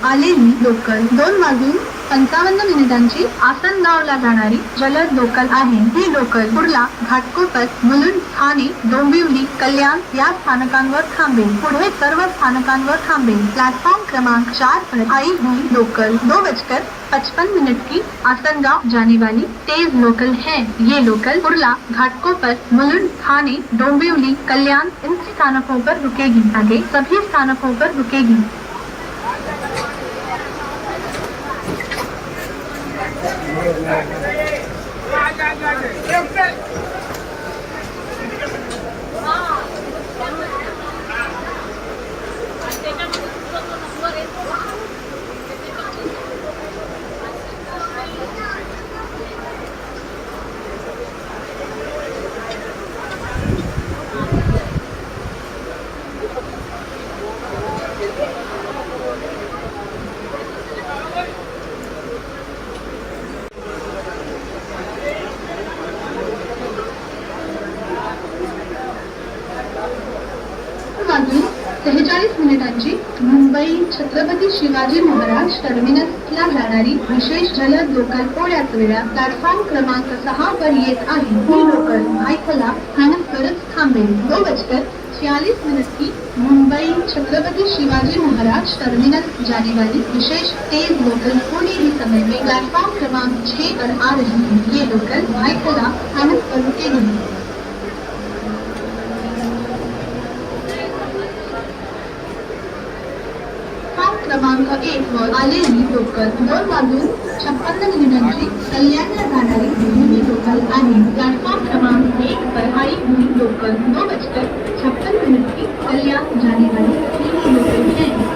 आलेली लोकल 2 वाजून 55 मिनिटांची आसनगावला जाणारी जलद लोकल आहे। ही लोकल कुर्ला, घाटकोपर, मुलुंड, ठाणे, डोंबिवली, कल्याण या स्थानकांवर थांबेल। पुढे सर्व स्थानकांवर थांबेल। प्लेटफॉर्म क्रमांक 4 पर आई हुई लोकल 2:55 की आसनगांव जाने वाली तेज लोकल है। ये लोकल कुर्ला, घाटकोपर, मुलुंड, ठाणे, डोंबिवली, कल्याण इन स्थानकों पर रुकेगी। आगे सभी स्थानकों पर रुकेगी। वाजून 43 मिनिटांची मुंबई छत्रपती शिवाजी महाराज टर्मिनसला जाणारी विशेष जलद लोकल थोड्याच वेळा प्लॅटफॉर्म क्रमांक 6 पर येत आहे। ही लोकल भायखला स्थानकवरच थांबेल। 2:46 की मुंबई छत्रपति शिवाजी महाराज टर्मिनस जाने वाली विशेष तेज लोकल थोड़ी ही समय में प्लेटफॉर्म क्रमांक 6 पर आ रही है। ये लोकल भायखला स्थानक पर रुकेगी। क्रमांक 1 वर आलेली लोकल 2 वाजून 56 मिनिटांची कल्याणला जाणारी ही लोकल आहे। प्लॅटफॉर्म क्रमांक 1 पर आई हुई लोकल 2:56 की कल्याण जाने वाली ही लोकल है।